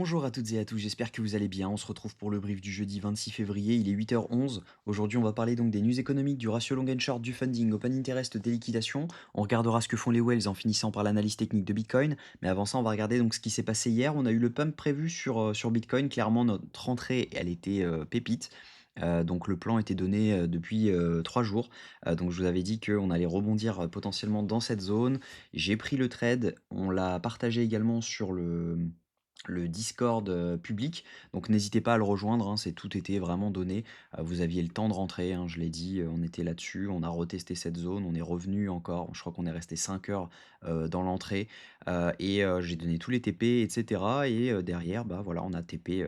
Bonjour à toutes et à tous, j'espère que vous allez bien. On se retrouve pour le brief du jeudi 26 février, il est 8h11. Aujourd'hui, on va parler donc des news économiques, du ratio long and short, du funding, open interest, des liquidations. On regardera ce que font les whales en finissant par l'analyse technique de Bitcoin. Mais avant ça, on va regarder donc ce qui s'est passé hier. On a eu le pump prévu sur Bitcoin. Clairement, notre entrée, elle était pépite. Donc le plan était donné depuis 3 jours. Donc je vous avais dit qu'on allait rebondir potentiellement dans cette zone. J'ai pris le trade, on l'a partagé également sur le Discord public. Donc n'hésitez pas à le rejoindre, hein, c'est tout était vraiment donné. Vous aviez le temps de rentrer, hein, je l'ai dit, on était là-dessus, on a retesté cette zone, on est revenu encore, je crois qu'on est resté 5 heures dans l'entrée, et j'ai donné tous les TP, etc. Et derrière, bah voilà, on a TP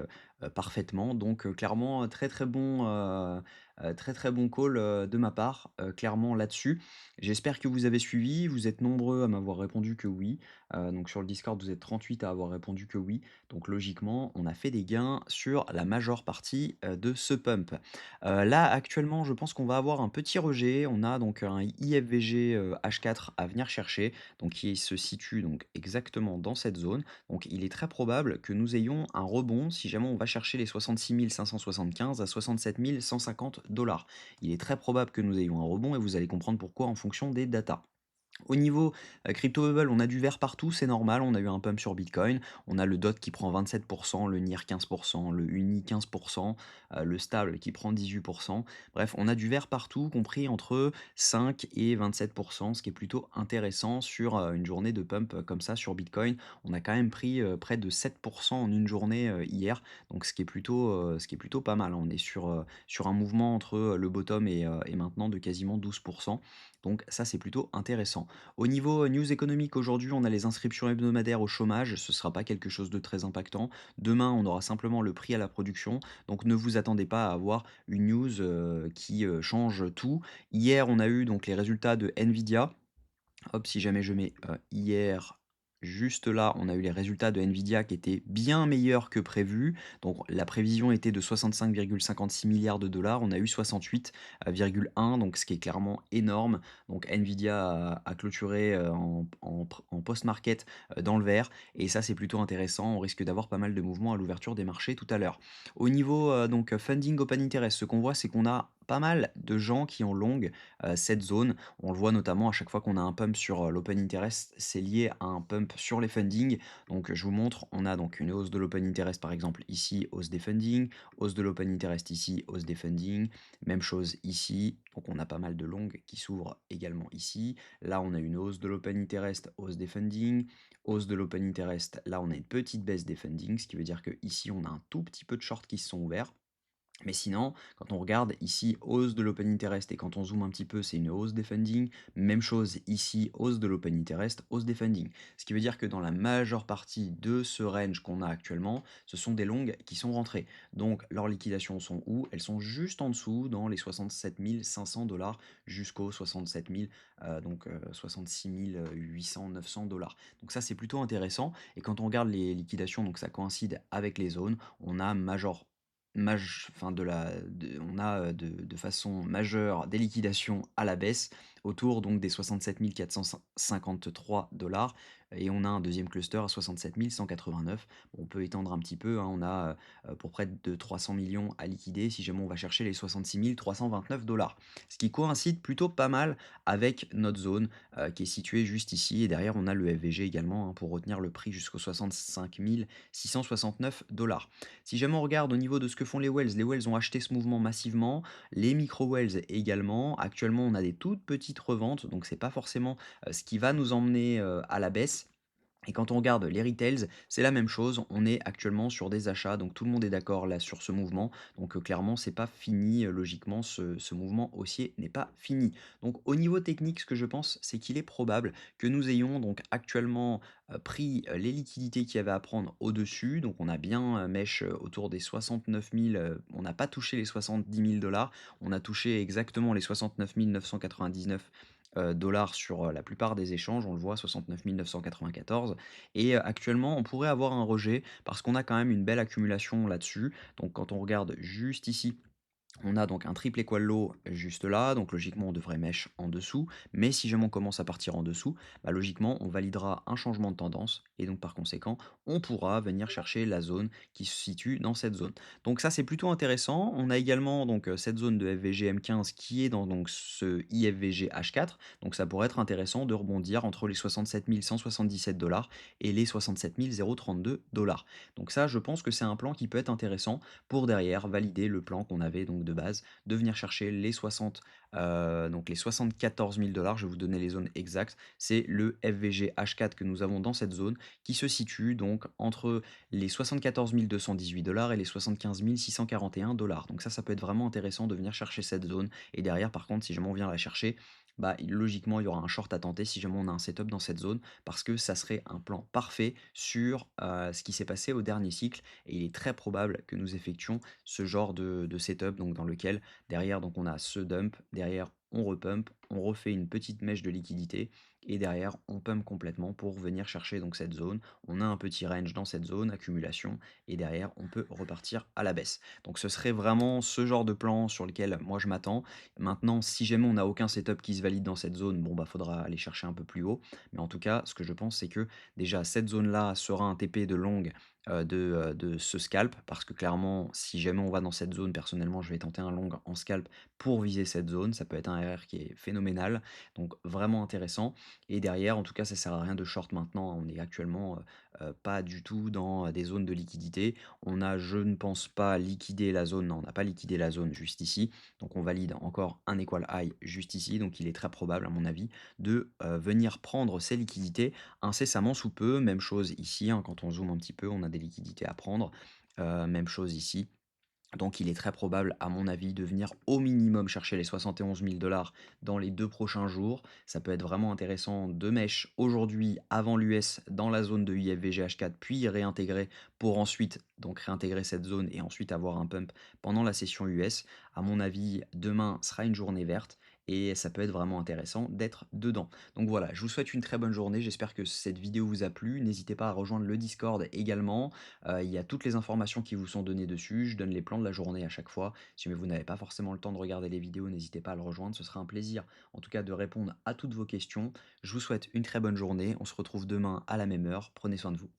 parfaitement. Donc clairement, très très bon call de ma part, clairement là-dessus. J'espère que vous avez suivi, vous êtes nombreux à m'avoir répondu que oui. Donc sur le Discord, vous êtes 38 à avoir répondu que oui. Donc logiquement, on a fait des gains sur la majeure partie de ce pump. Là, actuellement, je pense qu'on va avoir un petit rejet. On a donc un IFVG H4 à venir chercher, donc qui se situe donc exactement dans cette zone. Donc il est très probable que nous ayons un rebond si jamais on va chercher les 66 575 à 67 150 dollars. Il est très probable que nous ayons un rebond et vous allez comprendre pourquoi en fonction des datas. Au niveau crypto bubble, on a du vert partout, c'est normal. On a eu un pump sur Bitcoin. On a le DOT qui prend 27%, le NIR 15%, le UNI 15%, le stable qui prend 18%. Bref, on a du vert partout, compris entre 5 et 27%, ce qui est plutôt intéressant sur une journée de pump comme ça sur Bitcoin. On a quand même pris près de 7% en une journée hier, donc ce qui est plutôt pas mal. On est sur un mouvement entre le bottom et maintenant de quasiment 12%. Donc ça, c'est plutôt intéressant. Au niveau news économique, aujourd'hui, on a les inscriptions hebdomadaires au chômage. Ce ne sera pas quelque chose de très impactant. Demain, on aura simplement le prix à la production. Donc ne vous attendez pas à avoir une news qui change tout. Hier, on a eu donc les résultats de Nvidia. Hop, si jamais je mets hier, juste là, on a eu les résultats de Nvidia qui étaient bien meilleurs que prévu. Donc la prévision était de 65,56 milliards de dollars. On a eu 68,1, donc ce qui est clairement énorme. Donc Nvidia a clôturé en post-market dans le vert. Et ça, c'est plutôt intéressant. On risque d'avoir pas mal de mouvements à l'ouverture des marchés tout à l'heure. Au niveau donc funding open interest, ce qu'on voit, c'est qu'on a pas mal de gens qui ont long cette zone. On le voit notamment à chaque fois qu'on a un pump sur l'open interest, c'est lié à un pump sur les fundings. Donc je vous montre, on a donc une hausse de l'open interest par exemple ici, hausse des fundings, hausse de l'open interest ici, hausse des fundings, même chose ici. Donc on a pas mal de longues qui s'ouvrent également ici. Là on a une hausse de l'open interest, hausse des fundings, hausse de l'open interest. Là on a une petite baisse des fundings, ce qui veut dire que ici on a un tout petit peu de shorts qui se sont ouverts. Mais sinon, quand on regarde ici, hausse de l'open interest, et quand on zoome un petit peu, c'est une hausse des funding. Même chose ici, hausse de l'open interest, hausse des funding. Ce qui veut dire que dans la majeure partie de ce range qu'on a actuellement, ce sont des longues qui sont rentrées. Donc leurs liquidations sont où? Elles sont juste en dessous, dans les 67 500 dollars jusqu'aux 67 000, donc 66 800, 900 dollars. Donc ça, c'est plutôt intéressant. Et quand on regarde les liquidations, donc ça coïncide avec les zones, on a enfin on a de façon majeure des liquidations à la baisse autour donc des 67 453 dollars et on a un deuxième cluster à 67 189. On peut étendre un petit peu, hein, on a pour près de 300 millions à liquider si jamais on va chercher les 66 329 dollars. Ce qui coïncide plutôt pas mal avec notre zone qui est située juste ici et derrière on a le FVG également, hein, pour retenir le prix jusqu'aux 65 669 dollars. Si jamais on regarde au niveau de ce que font les whales ont acheté ce mouvement massivement, les micro-whales également. Actuellement, on a des toutes petites reventes, donc c'est pas forcément ce qui va nous emmener à la baisse. Et quand on regarde les retails, c'est la même chose. On est actuellement sur des achats, donc tout le monde est d'accord là sur ce mouvement. Donc clairement, c'est pas fini. Logiquement, ce mouvement haussier n'est pas fini. Donc au niveau technique, ce que je pense, c'est qu'il est probable que nous ayons donc actuellement pris les liquidités qu'il y avait à prendre au-dessus. Donc on a bien mèche autour des 69 000. On n'a pas touché les 70 000 dollars. On a touché exactement les 69 999 dollars sur la plupart des échanges, on le voit 69 994. Et actuellement, on pourrait avoir un rejet parce qu'on a quand même une belle accumulation là-dessus. Donc quand on regarde juste ici, On a donc un triple équal low juste là, donc logiquement on devrait mèche en dessous, mais si jamais on commence à partir en dessous, bah logiquement on validera un changement de tendance et donc par conséquent on pourra venir chercher la zone qui se situe dans cette zone. Donc ça c'est plutôt intéressant. On a également donc cette zone de FVG M15 qui est dans donc ce IFVG H4, donc ça pourrait être intéressant de rebondir entre les 67 177 dollars et les 67 032 dollars. Donc ça je pense que c'est un plan qui peut être intéressant pour derrière valider le plan qu'on avait donc de base, de venir chercher les 60, donc les 74 000 dollars. Je vais vous donner les zones exactes. C'est le FVG H4 que nous avons dans cette zone qui se situe donc entre les 74 218 dollars et les 75 641 dollars. Donc ça peut être vraiment intéressant de venir chercher cette zone. Et derrière, par contre, si jamais on vient la chercher, bah, logiquement, il y aura un short à tenter si jamais on a un setup dans cette zone, parce que ça serait un plan parfait sur ce qui s'est passé au dernier cycle et il est très probable que nous effectuions ce genre de setup donc dans lequel derrière donc on a ce dump, derrière on repump, on refait une petite mèche de liquidité et derrière on pump complètement pour venir chercher donc cette zone. On a un petit range dans cette zone, accumulation, et derrière on peut repartir à la baisse. Donc ce serait vraiment ce genre de plan sur lequel moi je m'attends. Maintenant, si jamais on n'a aucun setup qui se valide dans cette zone, bon bah faudra aller chercher un peu plus haut. Mais en tout cas, ce que je pense, c'est que déjà cette zone-là sera un TP de longue de ce scalp, parce que clairement, si jamais on va dans cette zone, personnellement, je vais tenter un long en scalp pour viser cette zone. Ça peut être un RR qui est phénoménal, donc vraiment intéressant. Et derrière, en tout cas, ça sert à rien de short maintenant. On est actuellement pas du tout dans des zones de liquidité. On a, je ne pense pas, liquidé la zone. Non, on n'a pas liquidé la zone juste ici. Donc on valide encore un equal high juste ici. Donc il est très probable, à mon avis, de venir prendre ces liquidités incessamment sous peu. Même chose ici, hein, quand on zoome un petit peu, on a des liquidités à prendre. Même chose ici. Donc il est très probable, à mon avis, de venir au minimum chercher les 71 000 dollars dans les 2 prochains jours. Ça peut être vraiment intéressant de mèche aujourd'hui avant l'US dans la zone de IFVGH4, puis réintégrer pour ensuite donc réintégrer cette zone et ensuite avoir un pump pendant la session US. À mon avis, demain sera une journée verte et ça peut être vraiment intéressant d'être dedans. Donc voilà, je vous souhaite une très bonne journée. J'espère que cette vidéo vous a plu. N'hésitez pas à rejoindre le Discord également. Il y a toutes les informations qui vous sont données dessus. Je donne les plans de la journée à chaque fois. Si jamais vous n'avez pas forcément le temps de regarder les vidéos, n'hésitez pas à le rejoindre. Ce sera un plaisir, en tout cas, de répondre à toutes vos questions. Je vous souhaite une très bonne journée. On se retrouve demain à la même heure. Prenez soin de vous.